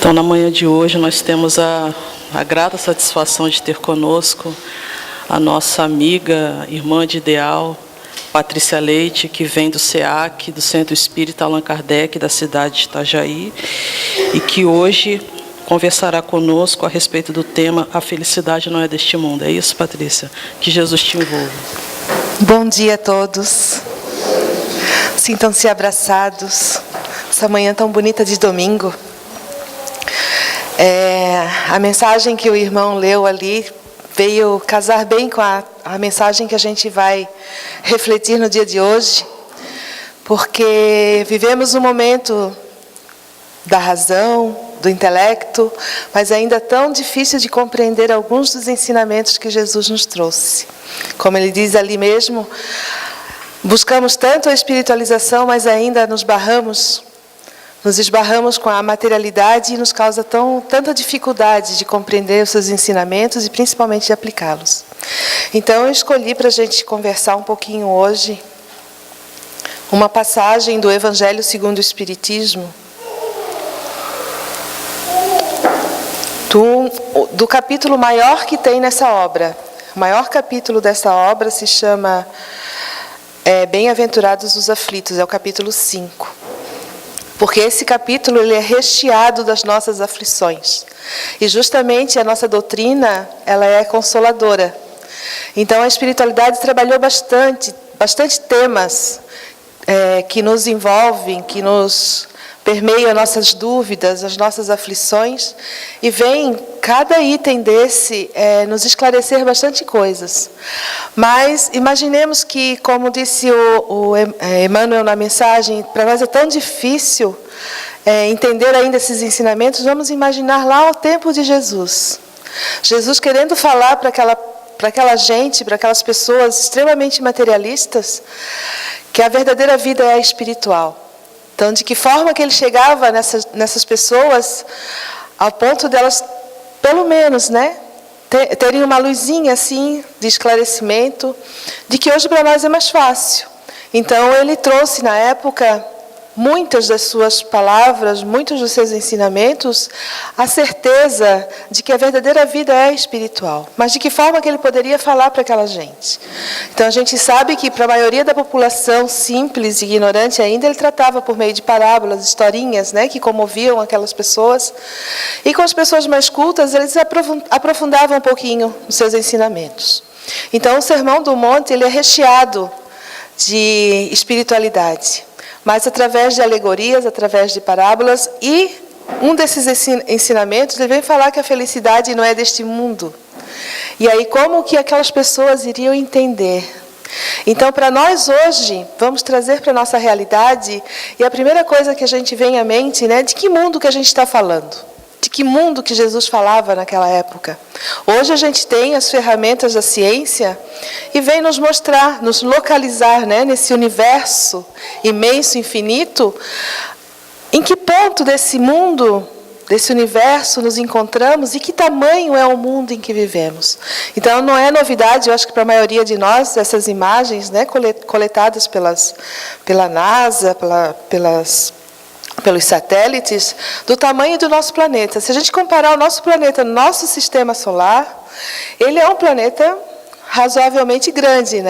Então, na manhã de hoje, nós temos a grata satisfação de ter conosco a nossa amiga, irmã de ideal, Patrícia Leite, que vem do SEAC, do Centro Espírita Allan Kardec, da cidade de Itajaí, e que hoje conversará conosco a respeito do tema A Felicidade Não É Deste Mundo. É isso, Patrícia? Que Jesus te envolva. Bom dia a todos. Sintam-se abraçados. Essa manhã tão bonita de domingo. A mensagem que o irmão leu ali veio casar bem com a mensagem que a gente vai refletir no dia de hoje, porque vivemos um momento da razão, do intelecto, mas ainda tão difícil de compreender alguns dos ensinamentos que Jesus nos trouxe. Como ele diz ali mesmo, buscamos tanto a espiritualização, mas ainda nos esbarramos com a materialidade e nos causa tanta dificuldade de compreender os seus ensinamentos e principalmente de aplicá-los. Então eu escolhi para a gente conversar um pouquinho hoje uma passagem do Evangelho segundo o Espiritismo, do capítulo maior que tem nessa obra. O maior capítulo dessa obra se chama Bem-aventurados os aflitos, é o capítulo 5. Porque esse capítulo ele é recheado das nossas aflições. E justamente a nossa doutrina, ela é consoladora. Então a espiritualidade trabalhou bastante temas que nos envolvem, que nos permeiam nossas dúvidas, as nossas aflições. E vem, cada item desse, nos esclarecer bastante coisas. Mas imaginemos que, como disse o Emmanuel na mensagem, para nós é tão difícil entender ainda esses ensinamentos. Vamos imaginar lá o tempo de Jesus. Jesus querendo falar para aquela gente, para aquelas pessoas extremamente materialistas, que a verdadeira vida é a espiritual. Então, de que forma que ele chegava nessas pessoas, ao ponto delas, pelo menos, terem uma luzinha assim de esclarecimento, de que hoje para nós é mais fácil. Então ele trouxe na época muitas das suas palavras, muitos dos seus ensinamentos, a certeza de que a verdadeira vida é espiritual. Mas de que forma que ele poderia falar para aquela gente? Então a gente sabe que para a maioria da população simples e ignorante ainda, ele tratava por meio de parábolas, historinhas, que comoviam aquelas pessoas. E com as pessoas mais cultas, eles aprofundavam um pouquinho os seus ensinamentos. Então o Sermão do Monte ele é recheado de espiritualidade, mas através de alegorias, através de parábolas, e um desses ensinamentos, ele vem falar que a felicidade não é deste mundo. E aí, como que aquelas pessoas iriam entender? Então, para nós hoje, vamos trazer para a nossa realidade, e a primeira coisa que a gente vem à mente, de que mundo que a gente está falando? De que mundo que Jesus falava naquela época? Hoje a gente tem as ferramentas da ciência e vem nos mostrar, nos localizar nesse universo imenso, infinito, em que ponto desse mundo, desse universo nos encontramos e que tamanho é o mundo em que vivemos. Então não é novidade, eu acho que para a maioria de nós, essas imagens coletadas pela NASA, pelos satélites, do tamanho do nosso planeta. Se a gente comparar o nosso planeta no nosso sistema solar, ele é um planeta razoavelmente grande,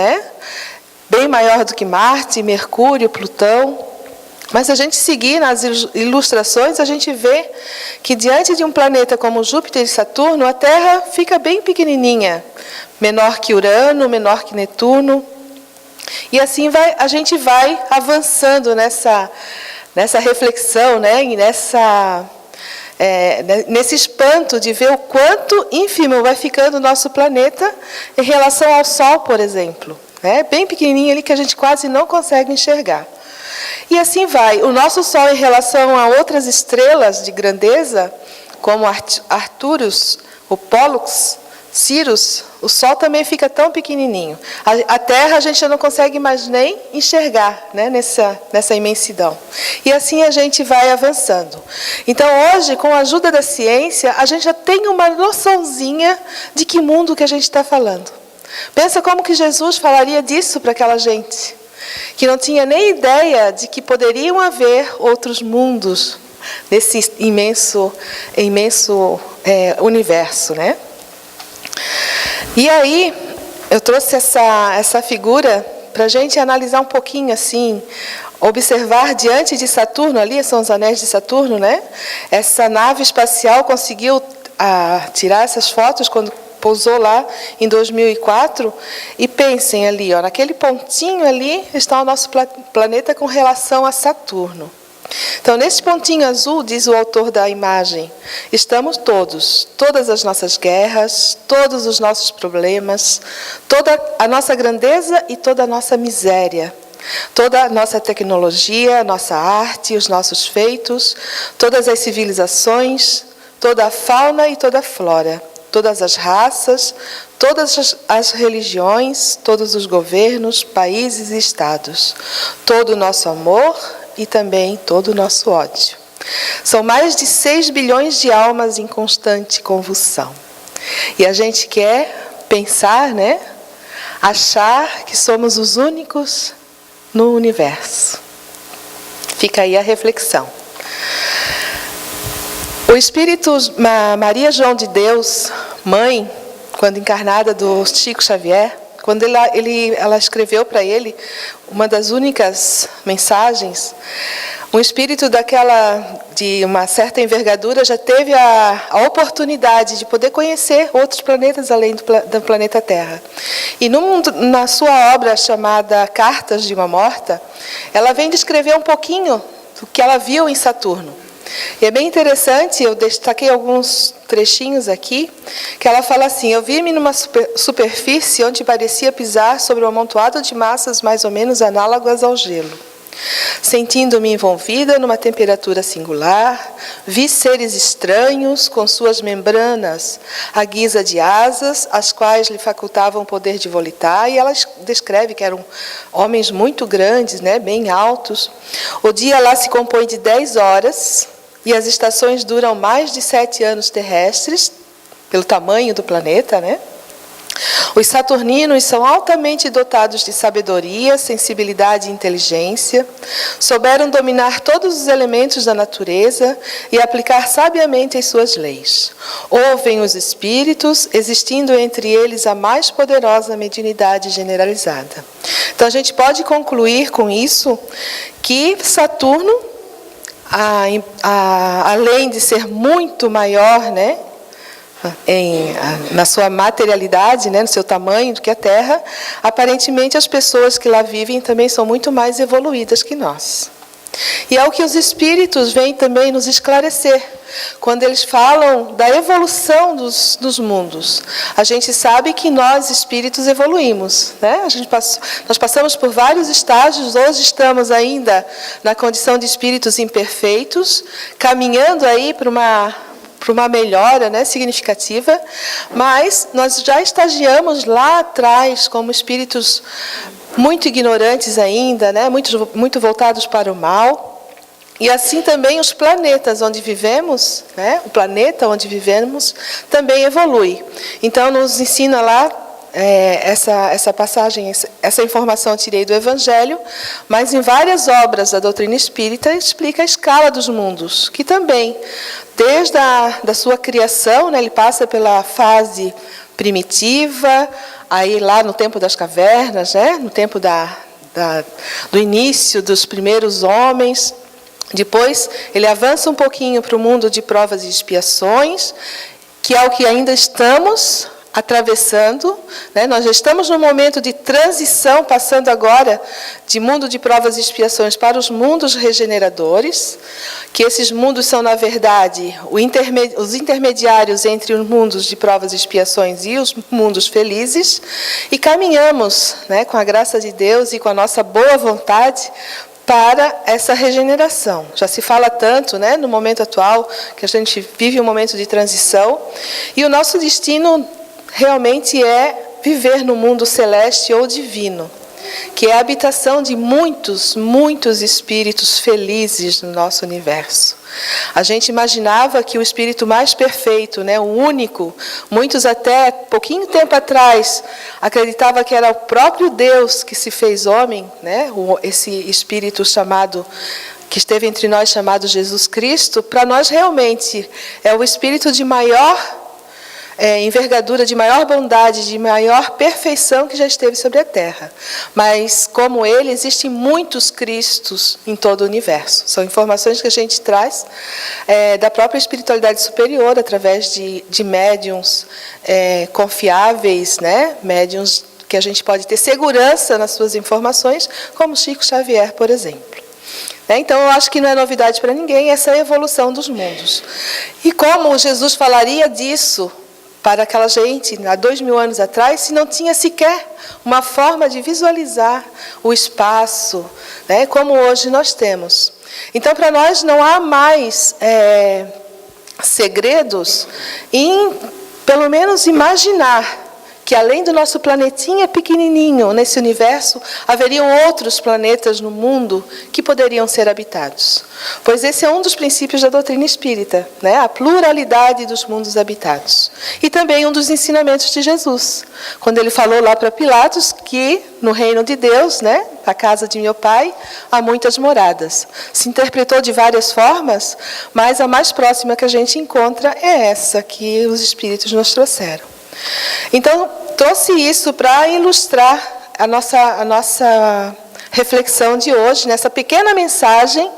bem maior do que Marte, Mercúrio, Plutão. Mas se a gente seguir nas ilustrações, a gente vê que diante de um planeta como Júpiter e Saturno, a Terra fica bem pequenininha, menor que Urano, menor que Netuno. E assim a gente vai avançando nessa reflexão, e nesse espanto de ver o quanto ínfimo vai ficando o nosso planeta em relação ao Sol, por exemplo. Bem pequenininho ali que a gente quase não consegue enxergar. E assim vai. O nosso Sol em relação a outras estrelas de grandeza, como Arcturus, o Pollux, Sirius, o Sol também fica tão pequenininho. A Terra a gente já não consegue mais nem enxergar nessa imensidão. E assim a gente vai avançando. Então hoje, com a ajuda da ciência, a gente já tem uma noçãozinha de que mundo que a gente está falando. Pensa como que Jesus falaria disso para aquela gente, que não tinha nem ideia de que poderiam haver outros mundos nesse imenso universo, né? E aí, eu trouxe essa figura para a gente analisar um pouquinho assim, observar diante de Saturno, ali são os anéis de Saturno, né? Essa nave espacial conseguiu tirar essas fotos quando pousou lá em 2004, e pensem ali, ó, naquele pontinho ali está o nosso planeta com relação a Saturno. Então, nesse pontinho azul, diz o autor da imagem, estamos todas as nossas guerras, todos os nossos problemas, toda a nossa grandeza e toda a nossa miséria, toda a nossa tecnologia, nossa arte, os nossos feitos, todas as civilizações, toda a fauna e toda a flora, todas as raças, todas as religiões, todos os governos, países e estados, todo o nosso amor e também todo o nosso ódio. São mais de 6 bilhões de almas em constante convulsão. E a gente quer pensar, né? Achar que somos os únicos no universo. Fica aí a reflexão. O Espírito Maria João de Deus, mãe, quando encarnada do Chico Xavier, quando ela escreveu para ele uma das únicas mensagens, um espírito de uma certa envergadura já teve a oportunidade de poder conhecer outros planetas além do planeta Terra. E na sua obra chamada Cartas de uma Morta, ela vem descrever um pouquinho do que ela viu em Saturno. E é bem interessante, eu destaquei alguns trechinhos aqui, que ela fala assim: eu vi-me numa superfície onde parecia pisar sobre um amontoado de massas mais ou menos análogas ao gelo. Sentindo-me envolvida numa temperatura singular, vi seres estranhos com suas membranas à guisa de asas, as quais lhe facultavam o poder de volitar, e ela descreve que eram homens muito grandes, né, bem altos. O dia lá se compõe de 10 horas, e as estações duram mais de 7 anos terrestres, pelo tamanho do planeta, né? Os saturninos são altamente dotados de sabedoria, sensibilidade e inteligência, souberam dominar todos os elementos da natureza e aplicar sabiamente as suas leis. Ouvem os espíritos, existindo entre eles a mais poderosa mediunidade generalizada. Então a gente pode concluir com isso que Saturno, além de ser muito maior, né, na sua materialidade, né, no seu tamanho do que a Terra, aparentemente as pessoas que lá vivem também são muito mais evoluídas que nós. E é o que os espíritos vêm também nos esclarecer, quando eles falam da evolução dos mundos. A gente sabe que nós, espíritos, evoluímos, né? Nós passamos por vários estágios, hoje estamos ainda na condição de espíritos imperfeitos, caminhando aí para uma melhora, né, significativa, mas nós já estagiamos lá atrás como espíritos muito ignorantes ainda, né, muito voltados para o mal. E assim também os planetas onde vivemos, né, o planeta onde vivemos também evolui. Então nos ensina lá essa passagem, essa informação eu tirei do Evangelho, mas em várias obras da doutrina espírita explica a escala dos mundos, que também, desde da sua criação, né, ele passa pela fase primitiva, aí lá no tempo das cavernas, né, no tempo do início dos primeiros homens. Depois ele avança um pouquinho para o mundo de provas e expiações, que é o que ainda estamos atravessando, né? Nós já estamos num momento de transição, passando agora de mundo de provas e expiações para os mundos regeneradores, que esses mundos são, na verdade, os intermediários entre os mundos de provas e expiações e os mundos felizes, e caminhamos, né, com a graça de Deus e com a nossa boa vontade, para essa regeneração. Já se fala tanto, né, no momento atual, que a gente vive um momento de transição, e o nosso destino realmente é viver no mundo celeste ou divino, que é a habitação de muitos, muitos espíritos felizes no nosso universo. A gente imaginava que o espírito mais perfeito, né, o único, muitos até pouquinho tempo atrás acreditavam que era o próprio Deus que se fez homem, né, esse espírito chamado que esteve entre nós, chamado Jesus Cristo, para nós realmente é o Espírito de maior envergadura, de maior bondade, de maior perfeição que já esteve sobre a terra. Mas, como ele, existem muitos Cristos em todo o universo. São informações que a gente traz da própria espiritualidade superior, através de médiuns confiáveis, né? Médiuns que a gente pode ter segurança nas suas informações, como Chico Xavier, por exemplo. Então, eu acho que não é novidade para ninguém essa evolução dos mundos. E como Jesus falaria disso para aquela gente, há 2000 anos atrás, se não tinha sequer uma forma de visualizar o espaço, né, como hoje nós temos. Então, para nós não há mais segredos em, pelo menos, imaginar que além do nosso planetinha pequenininho nesse universo, haveriam outros planetas no mundo que poderiam ser habitados. Pois esse é um dos princípios da doutrina espírita, né? A pluralidade dos mundos habitados. E também um dos ensinamentos de Jesus, quando ele falou lá para Pilatos que no reino de Deus, né, a casa de meu pai, há muitas moradas. Se interpretou de várias formas, mas a mais próxima que a gente encontra é essa que os espíritos nos trouxeram. Então, trouxe isso para ilustrar a nossa reflexão de hoje, nessa pequena mensagem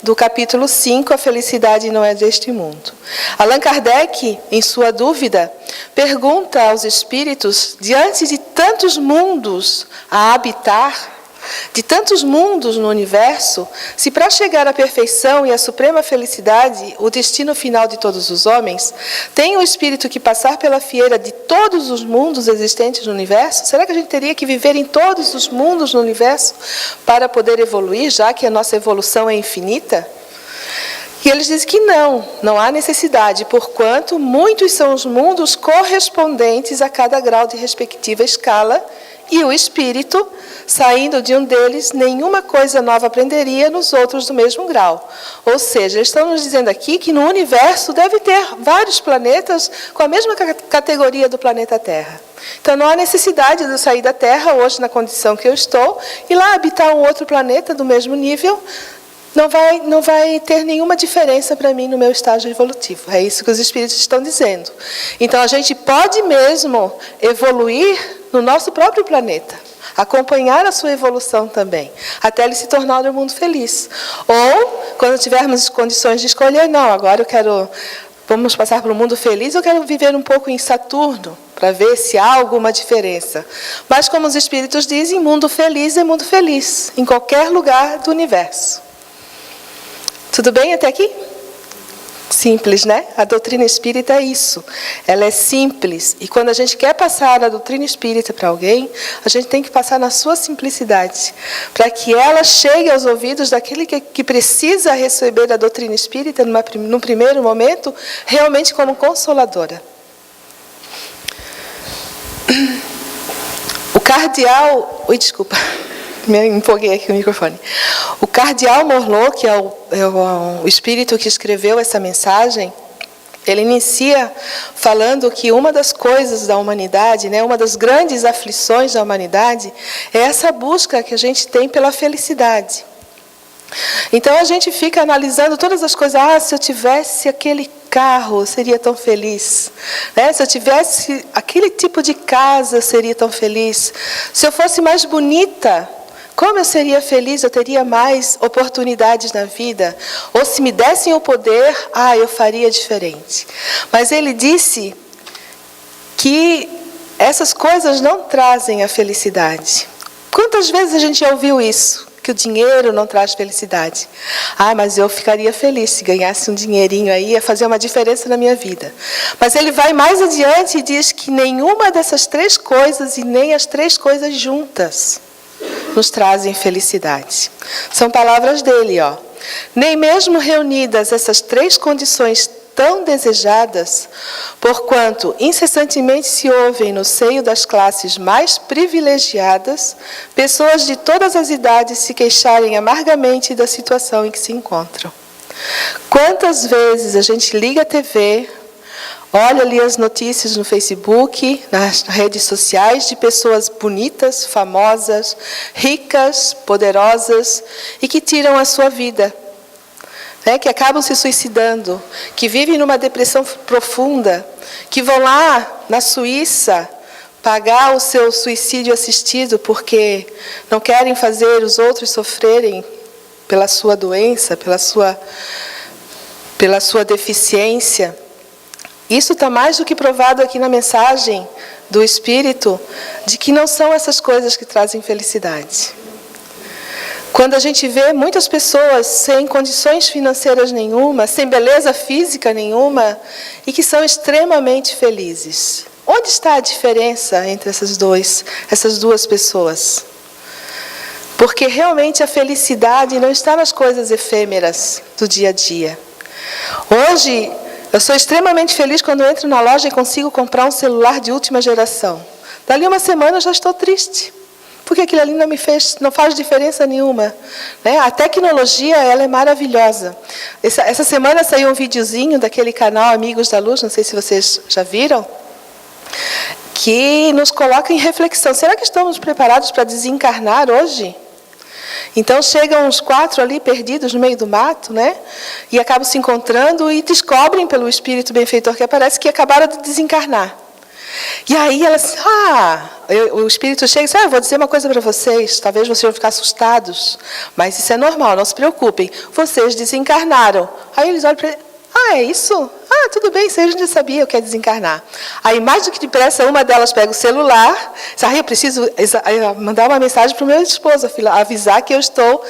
do capítulo 5, A Felicidade Não É Deste Mundo. Allan Kardec, em sua dúvida, pergunta aos espíritos, diante de tantos mundos a habitar, de tantos mundos no universo, se para chegar à perfeição e à suprema felicidade, o destino final de todos os homens, tem o espírito que passar pela fieira de todos os mundos existentes no universo? Será que a gente teria que viver em todos os mundos no universo para poder evoluir, já que a nossa evolução é infinita? E eles dizem que não há necessidade, porquanto muitos são os mundos correspondentes a cada grau de respectiva escala, e o espírito, saindo de um deles, nenhuma coisa nova aprenderia nos outros do mesmo grau. Ou seja, eles estão nos dizendo aqui que no universo deve ter vários planetas com a mesma categoria do planeta Terra. Então não há necessidade de eu sair da Terra hoje na condição que eu estou e lá habitar um outro planeta do mesmo nível. Não vai ter nenhuma diferença para mim no meu estágio evolutivo. É isso que os espíritos estão dizendo. Então a gente pode mesmo evoluir no nosso próprio planeta, acompanhar a sua evolução também, até ele se tornar um mundo feliz. Ou, quando tivermos condições de escolher, agora vamos passar para um mundo feliz, eu quero viver um pouco em Saturno, para ver se há alguma diferença. Mas, como os espíritos dizem, mundo feliz é mundo feliz, em qualquer lugar do universo. Tudo bem até aqui? Simples, né? A doutrina espírita é isso. Ela é simples. E quando a gente quer passar a doutrina espírita para alguém, a gente tem que passar na sua simplicidade, para que ela chegue aos ouvidos daquele que precisa receber a doutrina espírita no primeiro momento, realmente como consoladora. O cardeal... desculpa. Me empolguei aqui o microfone. O cardeal Morlot, que é o espírito que escreveu essa mensagem, ele inicia falando que uma das coisas da humanidade, né, uma das grandes aflições da humanidade, é essa busca que a gente tem pela felicidade. Então a gente fica analisando todas as coisas. Se eu tivesse aquele carro, eu seria tão feliz. Né? Se eu tivesse aquele tipo de casa, eu seria tão feliz. Se eu fosse mais bonita, como eu seria feliz, eu teria mais oportunidades na vida. Ou se me dessem o poder, eu faria diferente. Mas ele disse que essas coisas não trazem a felicidade. Quantas vezes a gente já ouviu isso? Que o dinheiro não traz felicidade. Mas eu ficaria feliz se ganhasse um dinheirinho aí, ia fazer uma diferença na minha vida. Mas ele vai mais adiante e diz que nenhuma dessas três coisas e nem as três coisas juntas nos trazem felicidade. São palavras dele, Nem mesmo reunidas essas três condições tão desejadas, porquanto incessantemente se ouvem no seio das classes mais privilegiadas, pessoas de todas as idades se queixarem amargamente da situação em que se encontram. Quantas vezes a gente liga a TV, olha ali as notícias no Facebook, nas redes sociais, de pessoas bonitas, famosas, ricas, poderosas, e que tiram a sua vida né, que acabam se suicidando, que vivem numa depressão profunda, que vão lá na Suíça pagar o seu suicídio assistido porque não querem fazer os outros sofrerem pela sua doença, pela sua deficiência. Isso está mais do que provado aqui na mensagem do Espírito, de que não são essas coisas que trazem felicidade. Quando a gente vê muitas pessoas sem condições financeiras nenhuma, sem beleza física nenhuma, e que são extremamente felizes. Onde está a diferença entre essas duas pessoas? Porque realmente a felicidade não está nas coisas efêmeras do dia a dia. Hoje, eu sou extremamente feliz quando eu entro na loja e consigo comprar um celular de última geração. Dali uma semana eu já estou triste, porque aquilo ali não faz diferença nenhuma, né? A tecnologia, ela é maravilhosa. Essa semana saiu um videozinho daquele canal Amigos da Luz, não sei se vocês já viram, que nos coloca em reflexão. Será que estamos preparados para desencarnar hoje? Então chegam uns 4 ali perdidos no meio do mato, né? E acabam se encontrando e descobrem pelo espírito benfeitor que aparece que acabaram de desencarnar. E aí elas, o espírito chega e diz, eu vou dizer uma coisa para vocês, talvez vocês vão ficar assustados, mas isso é normal, não se preocupem, vocês desencarnaram. Aí eles olham para ele, é isso? Tudo bem, isso aí a gente já sabia, eu quero desencarnar. Aí, mais do que depressa, uma delas pega o celular, diz, eu preciso mandar uma mensagem para o meu esposo, avisar que eu estou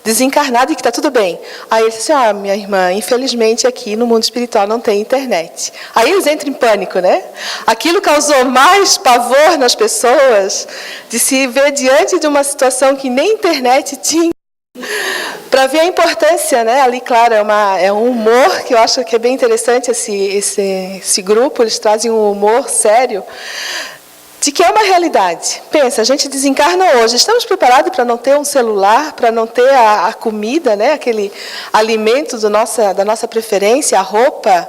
desencarnada e que está tudo bem. Aí ele disse, minha irmã, infelizmente aqui no mundo espiritual não tem internet. Aí eles entram em pânico, né? Aquilo causou mais pavor nas pessoas de se ver diante de uma situação que nem internet tinha. Para ver a importância, né? Ali, claro, é um humor que eu acho que é bem interessante esse grupo, eles trazem um humor sério, de que é uma realidade. Pensa, a gente desencarna hoje, estamos preparados para não ter um celular, para não ter a comida, né? Aquele alimento da nossa preferência, a roupa.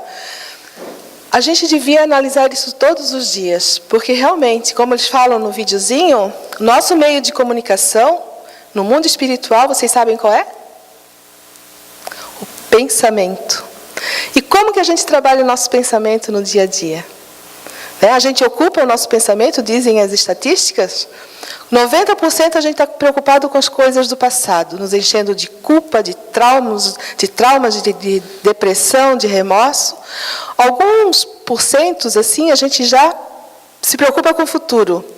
A gente devia analisar isso todos os dias, porque realmente, como eles falam no videozinho, nosso meio de comunicação, no mundo espiritual, vocês sabem qual é? O pensamento. E como que a gente trabalha o nosso pensamento no dia a dia? A gente ocupa o nosso pensamento, dizem as estatísticas, 90% a gente está preocupado com as coisas do passado, nos enchendo de culpa, de traumas, de depressão, de remorso. Alguns porcentos, assim, a gente já se preocupa com o futuro.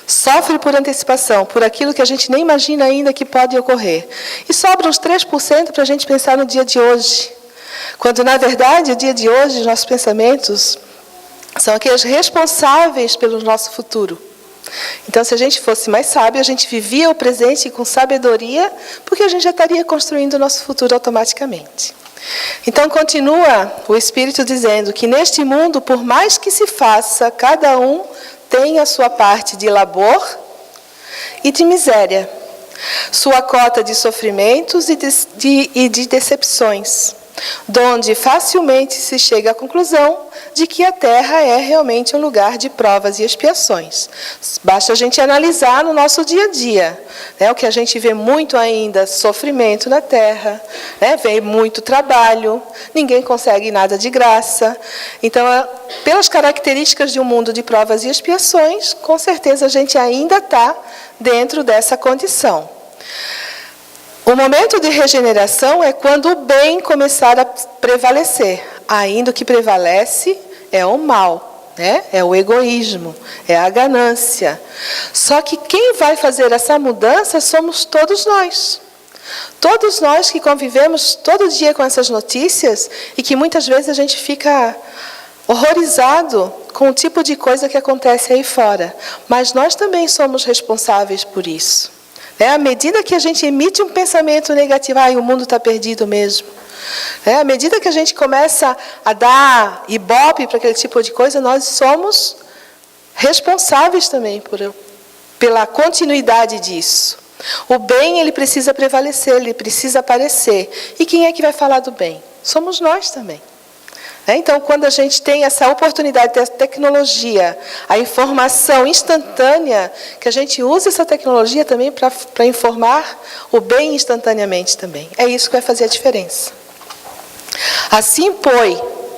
Sofre por antecipação, por aquilo que a gente nem imagina ainda que pode ocorrer. E sobra uns 3% para a gente pensar no dia de hoje. Quando, na verdade, o dia de hoje, os nossos pensamentos são aqueles responsáveis pelo nosso futuro. Então, se a gente fosse mais sábio, a gente vivia o presente com sabedoria, porque a gente já estaria construindo o nosso futuro automaticamente. Então, continua o Espírito dizendo que neste mundo, por mais que se faça, cada um tem a sua parte de labor e de miséria, sua cota de sofrimentos e de decepções, donde facilmente se chega à conclusão de que a Terra é realmente um lugar de provas e expiações. Basta a gente analisar no nosso dia a dia, né? O que a gente vê muito ainda, sofrimento na Terra, né? Vê muito trabalho, ninguém consegue nada de graça. Então, pelas características de um mundo de provas e expiações, com certeza a gente ainda está dentro dessa condição. O momento de regeneração é quando o bem começar a prevalecer. Ainda o que prevalece é o mal, né? É o egoísmo, é a ganância. Só que quem vai fazer essa mudança somos todos nós. Todos nós que convivemos todo dia com essas notícias e que muitas vezes a gente fica horrorizado com o tipo de coisa que acontece aí fora. Mas nós também somos responsáveis por isso. À medida que a gente emite um pensamento negativo, o mundo está perdido mesmo. À medida que a gente começa a dar ibope para aquele tipo de coisa, nós somos responsáveis também pela continuidade disso. O bem, ele precisa prevalecer, ele precisa aparecer. E quem é que vai falar do bem? Somos nós também. Então, quando a gente tem essa oportunidade da tecnologia, a informação instantânea, que a gente usa essa tecnologia também para informar o bem instantaneamente também. É isso que vai fazer a diferença. Assim,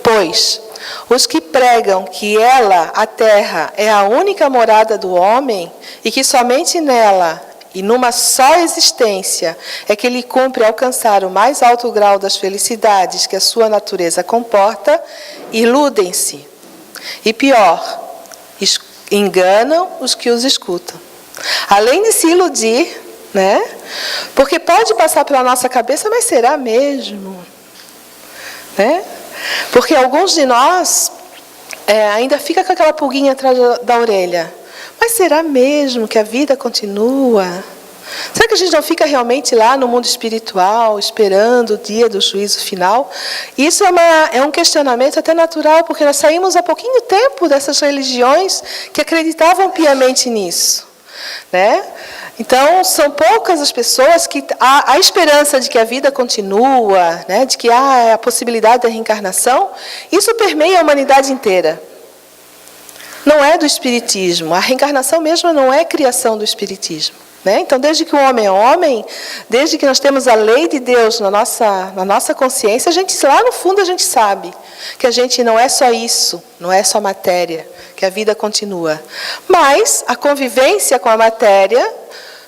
pois, os que pregam que ela, a terra, é a única morada do homem e que somente nela e numa só existência é que ele cumpre alcançar o mais alto grau das felicidades que a sua natureza comporta, iludem-se. E pior, enganam os que os escutam. Além de se iludir, né? Porque pode passar pela nossa cabeça, mas será mesmo? Né? Porque alguns de nós ainda fica com aquela pulguinha atrás da orelha. Mas será mesmo que a vida continua? Será que a gente não fica realmente lá no mundo espiritual, esperando o dia do juízo final? Isso é um questionamento até natural, porque nós saímos há pouquinho tempo dessas religiões que acreditavam piamente nisso. Né? Então, são poucas as pessoas que há a esperança de que a vida continua, né? De que há a possibilidade da reencarnação. Isso permeia a humanidade inteira. Não é do Espiritismo. A reencarnação mesmo não é criação do Espiritismo. Né? Então, desde que o homem é homem, desde que nós temos a lei de Deus na nossa consciência, lá no fundo a gente sabe que a gente não é só isso, não é só matéria, que a vida continua. Mas a convivência com a matéria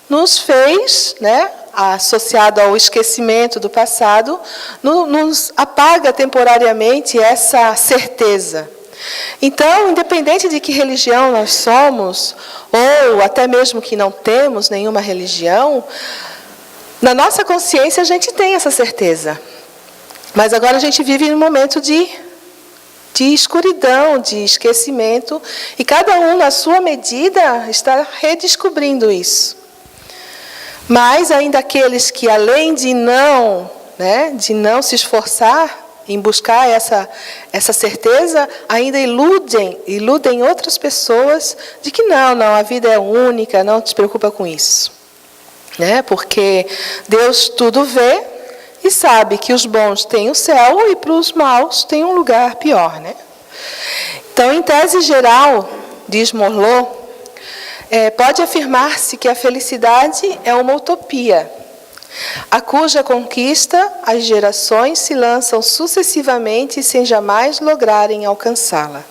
nos fez, né, associado ao esquecimento do passado, nos apaga temporariamente essa certeza. Então, independente de que religião nós somos, ou até mesmo que não temos nenhuma religião, na nossa consciência a gente tem essa certeza. Mas agora a gente vive num momento de escuridão, de esquecimento, e cada um, na sua medida, está redescobrindo isso. Mas ainda aqueles que, além de não se esforçar em buscar essa certeza, ainda iludem outras pessoas de que não, a vida é única, não te preocupa com isso. Né? Porque Deus tudo vê e sabe que os bons têm o céu e para os maus tem um lugar pior. Né? Então, em tese geral, diz Morlot, pode afirmar-se que a felicidade é uma utopia, a cuja conquista as gerações se lançam sucessivamente sem jamais lograrem alcançá-la.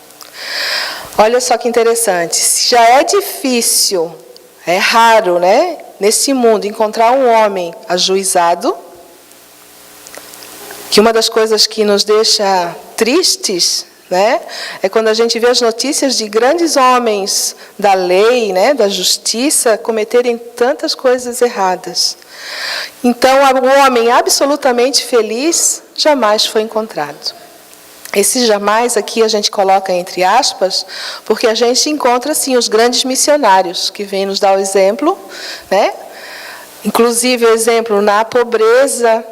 Olha só que interessante, se já é difícil, é raro, né, nesse mundo encontrar um homem ajuizado, que uma das coisas que nos deixa tristes, né, é quando a gente vê as notícias de grandes homens da lei, né, da justiça, cometerem tantas coisas erradas. Então, um homem absolutamente feliz jamais foi encontrado. Esse jamais aqui a gente coloca entre aspas, porque a gente encontra, sim, os grandes missionários, que vêm nos dar o exemplo, né? Inclusive o exemplo na pobreza,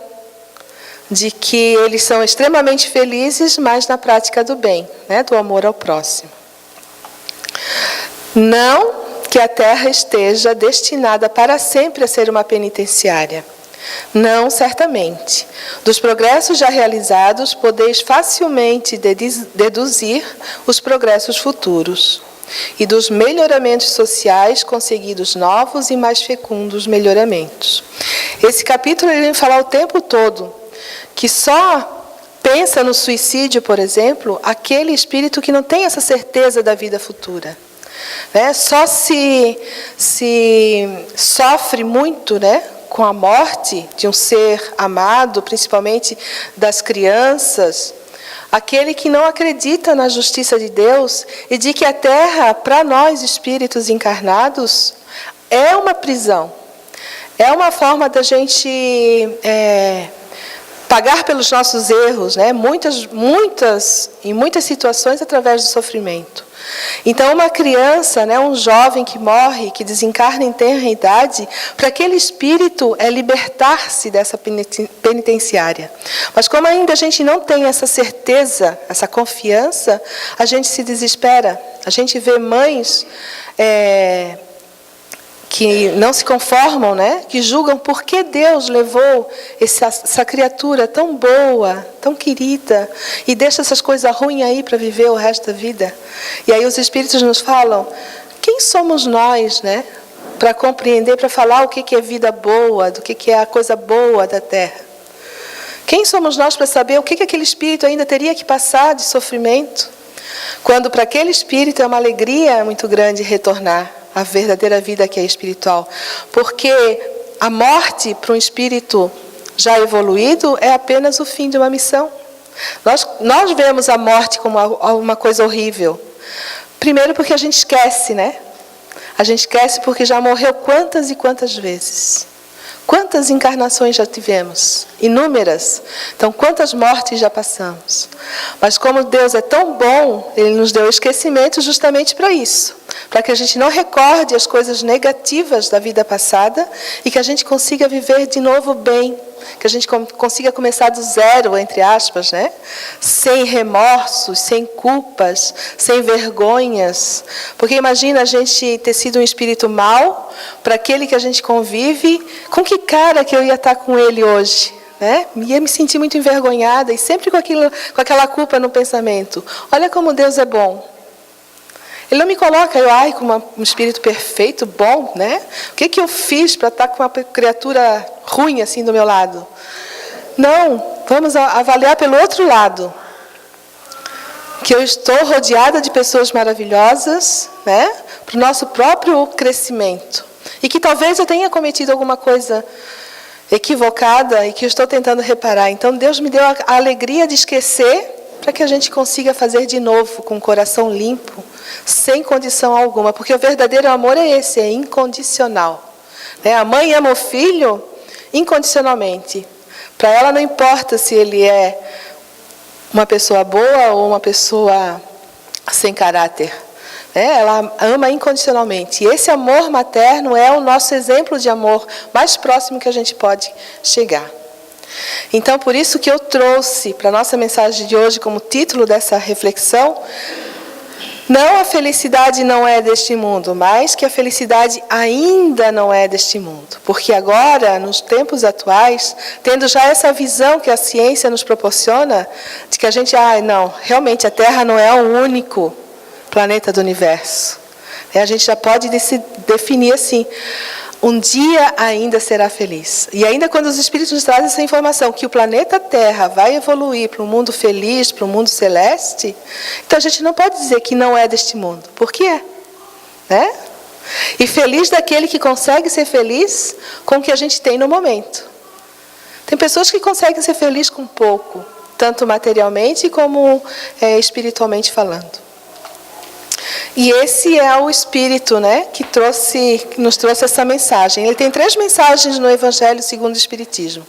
de que eles são extremamente felizes, mas na prática do bem, né? Do amor ao próximo. Não que a terra esteja destinada para sempre a ser uma penitenciária. Não, certamente. Dos progressos já realizados, podeis facilmente deduzir os progressos futuros. E dos melhoramentos sociais conseguidos novos e mais fecundos melhoramentos. Esse capítulo ele vai falar o tempo todo que só pensa no suicídio, por exemplo, aquele espírito que não tem essa certeza da vida futura. Né? Só se sofre muito, né, com a morte de um ser amado, principalmente das crianças, aquele que não acredita na justiça de Deus e de que a terra, para nós espíritos encarnados, é uma prisão. É uma forma da gente pagar pelos nossos erros, né? Em muitas situações, através do sofrimento. Então, uma criança, né, um jovem que morre, que desencarna em tenra idade, para aquele espírito é libertar-se dessa penitenciária. Mas como ainda a gente não tem essa certeza, essa confiança, a gente se desespera. A gente vê mães que não se conformam, né? Que julgam por que Deus levou essa criatura tão boa, tão querida, e deixa essas coisas ruins aí para viver o resto da vida. E aí os espíritos nos falam, quem somos nós, né? Para compreender, para falar o que é vida boa, do que é a coisa boa da terra. Quem somos nós para saber o que aquele espírito ainda teria que passar de sofrimento? Quando para aquele espírito é uma alegria muito grande retornar à verdadeira vida que é espiritual. Porque a morte para um espírito já evoluído é apenas o fim de uma missão. Nós vemos a morte como uma coisa horrível. Primeiro porque a gente esquece, né? A gente esquece porque já morreu quantas e quantas vezes. Quantas encarnações já tivemos? Inúmeras. Então, quantas mortes já passamos? Mas como Deus é tão bom, Ele nos deu esquecimento justamente para isso. Para que a gente não recorde as coisas negativas da vida passada e que a gente consiga viver de novo bem. Que a gente consiga começar do zero, entre aspas, né? Sem remorsos, sem culpas, sem vergonhas. Porque imagina a gente ter sido um espírito mau para aquele que a gente convive. Com que cara que eu ia estar com ele hoje? Né? Ia me sentir muito envergonhada e sempre com aquela culpa no pensamento. Olha como Deus é bom. Ele não me coloca como um espírito perfeito, bom, né? O que eu fiz para estar com uma criatura ruim assim do meu lado? Não, vamos avaliar pelo outro lado. Que eu estou rodeada de pessoas maravilhosas, né? Para o nosso próprio crescimento. E que talvez eu tenha cometido alguma coisa equivocada e que eu estou tentando reparar. Então Deus me deu a alegria de esquecer para que a gente consiga fazer de novo com o coração limpo, sem condição alguma. Porque o verdadeiro amor é esse, é incondicional. A mãe ama o filho incondicionalmente. Para ela não importa se ele é uma pessoa boa ou uma pessoa sem caráter. Ela ama incondicionalmente. E esse amor materno é o nosso exemplo de amor mais próximo que a gente pode chegar. Então, por isso que eu trouxe para a nossa mensagem de hoje, como título dessa reflexão, não a felicidade não é deste mundo, mas que a felicidade ainda não é deste mundo. Porque agora, nos tempos atuais, tendo já essa visão que a ciência nos proporciona, de que a gente, não, realmente a Terra não é o único planeta do universo. A gente já pode definir assim, um dia ainda será feliz. E ainda quando os Espíritos nos trazem essa informação, que o planeta Terra vai evoluir para um mundo feliz, para um mundo celeste, então a gente não pode dizer que não é deste mundo. Por quê? Né? E feliz daquele que consegue ser feliz com o que a gente tem no momento. Tem pessoas que conseguem ser felizes com pouco, tanto materialmente como espiritualmente falando. E esse é o Espírito, né, que nos trouxe essa mensagem. Ele tem 3 mensagens no Evangelho segundo o Espiritismo.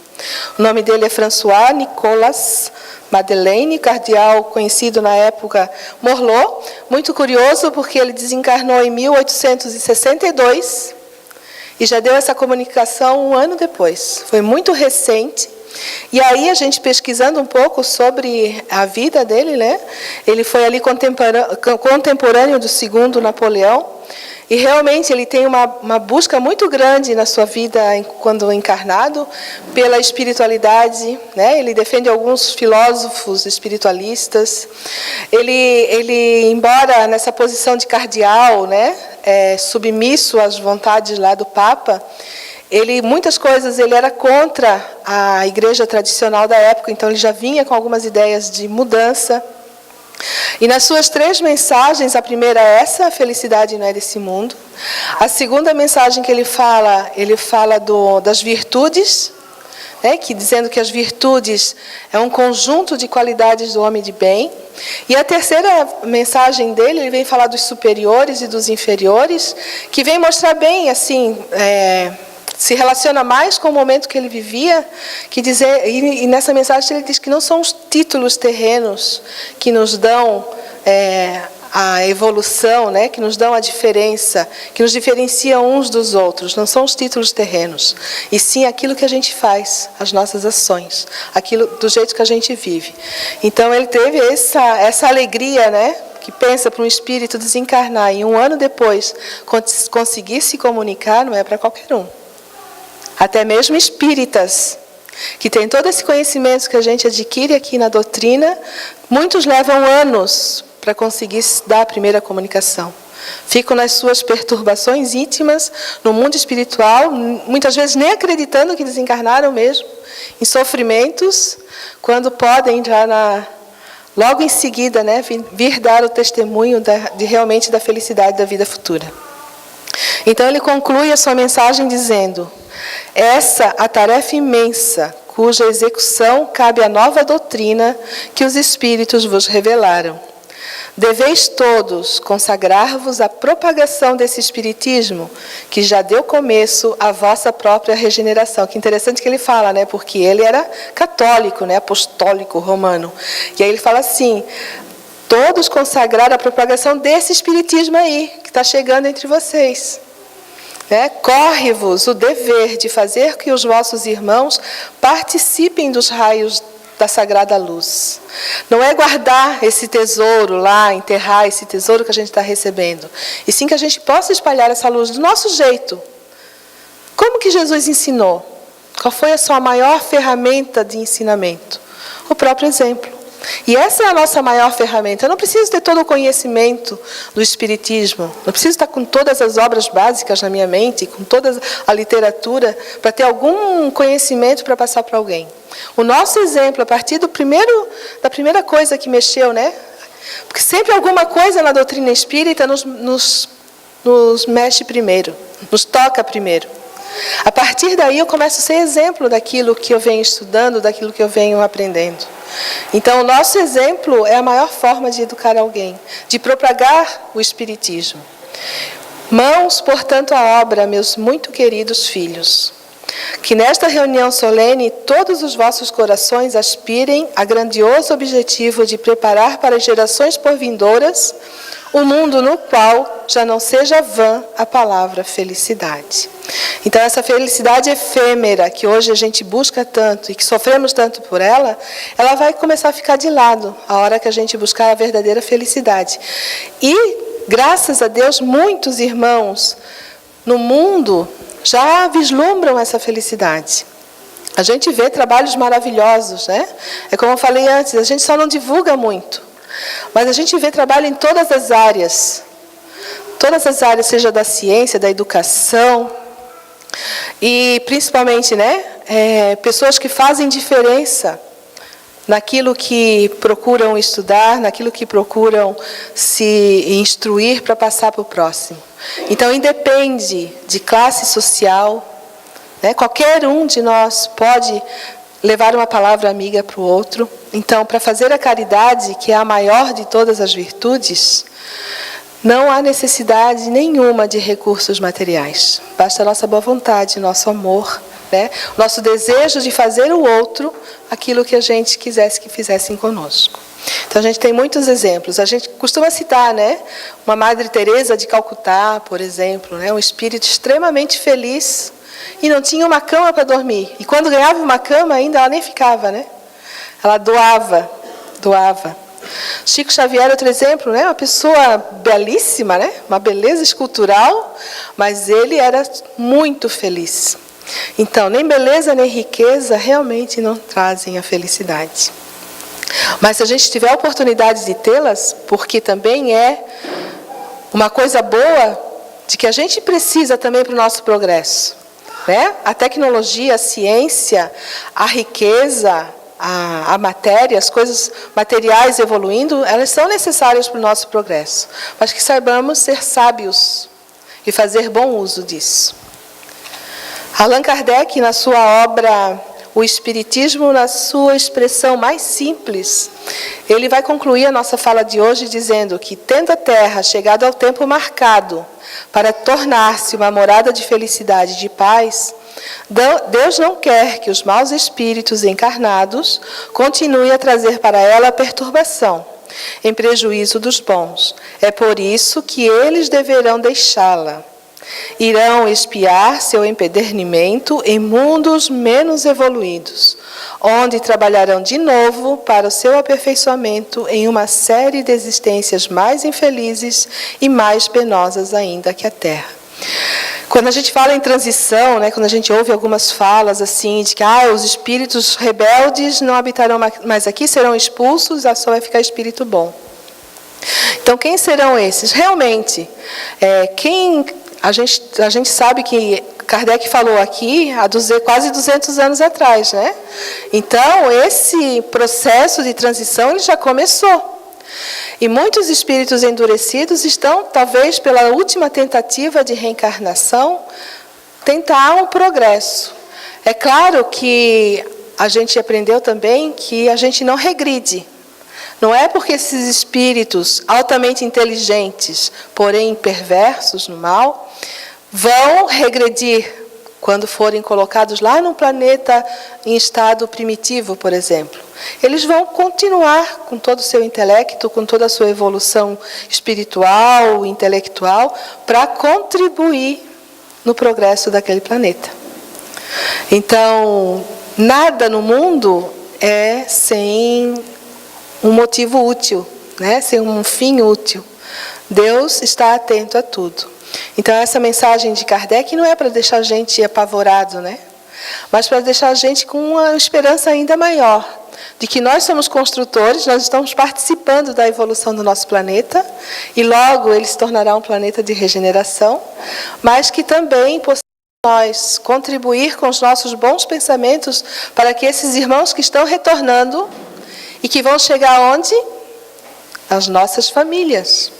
O nome dele é François Nicolas Madeleine, cardeal conhecido na época Morlot. Muito curioso porque ele desencarnou em 1862 e já deu essa comunicação um ano depois. Foi muito recente. E aí a gente pesquisando um pouco sobre a vida dele, né? Ele foi ali contemporâneo do segundo Napoleão. E realmente ele tem uma busca muito grande na sua vida, quando encarnado, pela espiritualidade, né? Ele defende alguns filósofos espiritualistas. Ele embora nessa posição de cardeal, né? Submisso às vontades lá do Papa, muitas coisas ele era contra a igreja tradicional da época, então ele já vinha com algumas ideias de mudança. E nas suas 3 mensagens, a primeira é essa, a felicidade não é desse mundo. A segunda mensagem que ele fala das virtudes, né, dizendo que as virtudes é um conjunto de qualidades do homem de bem. E a terceira mensagem dele, ele vem falar dos superiores e dos inferiores, que vem mostrar bem, assim, se relaciona mais com o momento que ele vivia, e nessa mensagem ele diz que não são os títulos terrenos que nos dão a evolução, né, que nos dão a diferença, que nos diferenciam uns dos outros, não são os títulos terrenos, e sim aquilo que a gente faz, as nossas ações, aquilo do jeito que a gente vive. Então ele teve essa alegria, né, que pensa para um espírito desencarnar e um ano depois conseguir se comunicar, não é para qualquer um. Até mesmo espíritas, que têm todo esse conhecimento que a gente adquire aqui na doutrina, muitos levam anos para conseguir dar a primeira comunicação. Ficam nas suas perturbações íntimas, no mundo espiritual, muitas vezes nem acreditando que desencarnaram mesmo, em sofrimentos, quando podem já logo em seguida, né, vir dar o testemunho realmente da felicidade da vida futura. Então ele conclui a sua mensagem dizendo: essa a tarefa imensa, cuja execução cabe à nova doutrina que os Espíritos vos revelaram. Deveis todos consagrar-vos à propagação desse Espiritismo, que já deu começo à vossa própria regeneração. Que interessante que ele fala, né? Porque ele era católico, né? Apostólico romano. E aí ele fala assim: todos consagrar a propagação desse Espiritismo aí, que está chegando entre vocês. Né? Corre-vos o dever de fazer que os vossos irmãos participem dos raios da sagrada luz. Não é guardar esse tesouro lá, enterrar esse tesouro que a gente está recebendo, e sim que a gente possa espalhar essa luz do nosso jeito. Como que Jesus ensinou? Qual foi a sua maior ferramenta de ensinamento? O próprio exemplo. E essa é a nossa maior ferramenta. Eu não preciso ter todo o conhecimento do Espiritismo, não preciso estar com todas as obras básicas na minha mente, com toda a literatura, para ter algum conhecimento para passar para alguém. O nosso exemplo, a partir da primeira coisa que mexeu, né? Porque sempre alguma coisa na doutrina espírita nos mexe primeiro, nos toca primeiro. A partir daí eu começo a ser exemplo daquilo que eu venho estudando, daquilo que eu venho aprendendo. Então o nosso exemplo é a maior forma de educar alguém, de propagar o Espiritismo. Mãos, portanto, à obra, meus muito queridos filhos. Que nesta reunião solene todos os vossos corações aspirem a grandioso objetivo de preparar para as gerações por vindouras um mundo no qual já não seja vã a palavra felicidade. Então essa felicidade efêmera que hoje a gente busca tanto e que sofremos tanto por ela, ela vai começar a ficar de lado a hora que a gente buscar a verdadeira felicidade. E, graças a Deus, muitos irmãos no mundo já vislumbram essa felicidade. A gente vê trabalhos maravilhosos, né? É como eu falei antes, a gente só não divulga muito. Mas a gente vê trabalho em todas as áreas, seja da ciência, da educação, e principalmente, né, pessoas que fazem diferença naquilo que procuram estudar, naquilo que procuram se instruir para passar para o próximo. Então, independe de classe social, né, qualquer um de nós pode levar uma palavra amiga para o outro. Então, para fazer a caridade, que é a maior de todas as virtudes, não há necessidade nenhuma de recursos materiais. Basta a nossa boa vontade, nosso amor, né? Nosso desejo de fazer o outro aquilo que a gente quisesse que fizessem conosco. Então, a gente tem muitos exemplos. A gente costuma citar, né, uma Madre Teresa de Calcutá, por exemplo, né, um espírito extremamente feliz, e não tinha uma cama para dormir. E quando ganhava uma cama, ainda ela nem ficava, né? Ela doava. Chico Xavier é outro exemplo, né? Uma pessoa belíssima, né? Uma beleza escultural, mas ele era muito feliz. Então, nem beleza nem riqueza realmente não trazem a felicidade. Mas se a gente tiver a oportunidade de tê-las, porque também é uma coisa boa de que a gente precisa também para o nosso progresso. Né? A tecnologia, a ciência, a riqueza, a matéria, as coisas materiais evoluindo, elas são necessárias para o nosso progresso. Mas que saibamos ser sábios e fazer bom uso disso. Allan Kardec, na sua obra O Espiritismo, na sua expressão mais simples, ele vai concluir a nossa fala de hoje dizendo que, tendo a Terra chegado ao tempo marcado para tornar-se uma morada de felicidade e de paz, Deus não quer que os maus espíritos encarnados continuem a trazer para ela a perturbação, em prejuízo dos bons. É por isso que eles deverão deixá-la. Irão espiar seu empedernimento em mundos menos evoluídos, onde trabalharão de novo para o seu aperfeiçoamento em uma série de existências mais infelizes e mais penosas ainda que a Terra. Quando a gente fala em transição, né, quando a gente ouve algumas falas assim, de que os espíritos rebeldes não habitarão mais aqui, serão expulsos, só vai ficar espírito bom. Então, quem serão esses? Realmente, a gente sabe que Kardec falou aqui há quase 200 anos atrás, né? Então, esse processo de transição ele já começou. E muitos espíritos endurecidos estão, talvez pela última tentativa de reencarnação, tentar um progresso. É claro que a gente aprendeu também que a gente não regride. Não é porque esses espíritos altamente inteligentes, porém perversos no mal, vão regredir quando forem colocados lá num planeta em estado primitivo, por exemplo. Eles vão continuar com todo o seu intelecto, com toda a sua evolução espiritual, intelectual, para contribuir no progresso daquele planeta. Então, nada no mundo é sem um motivo útil, né? Sem um fim útil. Deus está atento a tudo. Então, essa mensagem de Kardec não é para deixar a gente apavorado, né? Mas para deixar a gente com uma esperança ainda maior, de que nós somos construtores, nós estamos participando da evolução do nosso planeta, e logo ele se tornará um planeta de regeneração, mas que também possamos nós contribuir com os nossos bons pensamentos para que esses irmãos que estão retornando e que vão chegar onde? As nossas famílias.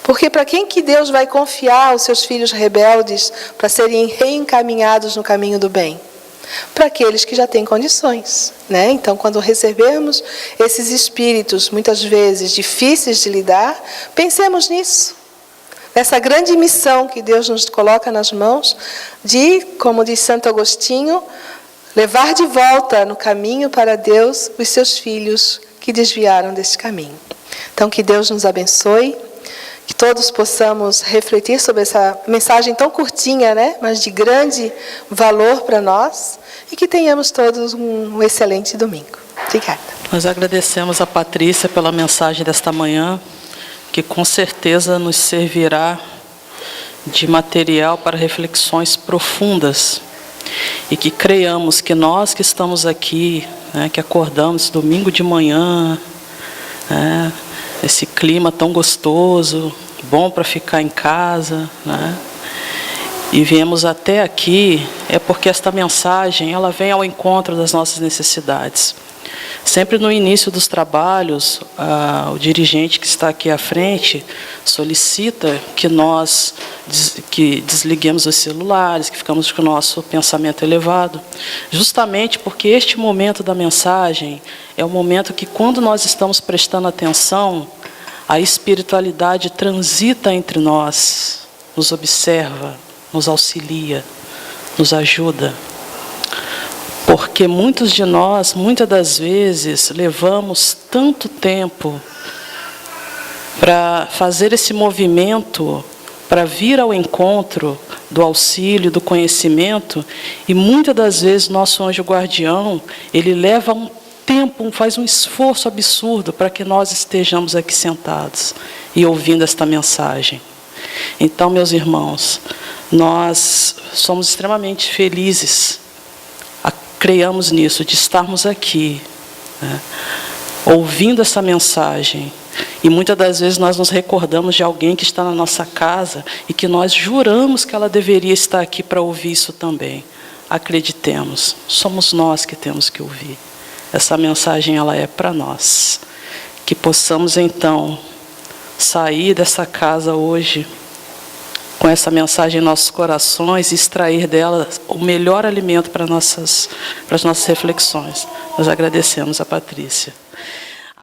Porque para quem que Deus vai confiar os seus filhos rebeldes para serem reencaminhados no caminho do bem? Para aqueles que já têm condições, né? Então, quando recebermos esses espíritos, muitas vezes difíceis de lidar, pensemos nisso. Nessa grande missão que Deus nos coloca nas mãos de, como diz Santo Agostinho, levar de volta no caminho para Deus os seus filhos que desviaram desse caminho. Então, que Deus nos abençoe. Que todos possamos refletir sobre essa mensagem tão curtinha, né? Mas de grande valor para nós. E que tenhamos todos um excelente domingo. Obrigada. Nós agradecemos a Patrícia pela mensagem desta manhã, que com certeza nos servirá de material para reflexões profundas. E que creiamos que nós que estamos aqui, né, que acordamos domingo de manhã, né, esse clima tão gostoso, bom para ficar em casa, né? E viemos até aqui, é porque esta mensagem ela vem ao encontro das nossas necessidades. Sempre no início dos trabalhos, o dirigente que está aqui à frente solicita que nós desliguemos os celulares, que ficamos com o nosso pensamento elevado, justamente porque este momento da mensagem é o momento que, quando nós estamos prestando atenção, a espiritualidade transita entre nós, nos observa, nos auxilia, nos ajuda. Porque muitos de nós, muitas das vezes, levamos tanto tempo para fazer esse movimento, para vir ao encontro do auxílio, do conhecimento, e muitas das vezes nosso anjo guardião, ele leva um tempo, faz um esforço absurdo para que nós estejamos aqui sentados e ouvindo esta mensagem. Então, meus irmãos, nós somos extremamente felizes, creiamos nisso, de estarmos aqui, né, ouvindo essa mensagem. E muitas das vezes nós nos recordamos de alguém que está na nossa casa e que nós juramos que ela deveria estar aqui para ouvir isso também. Acreditemos, somos nós que temos que ouvir. Essa mensagem ela é para nós. Que possamos então sair dessa casa hoje com essa mensagem em nossos corações e extrair dela o melhor alimento para as nossas reflexões. Nós agradecemos a Patrícia.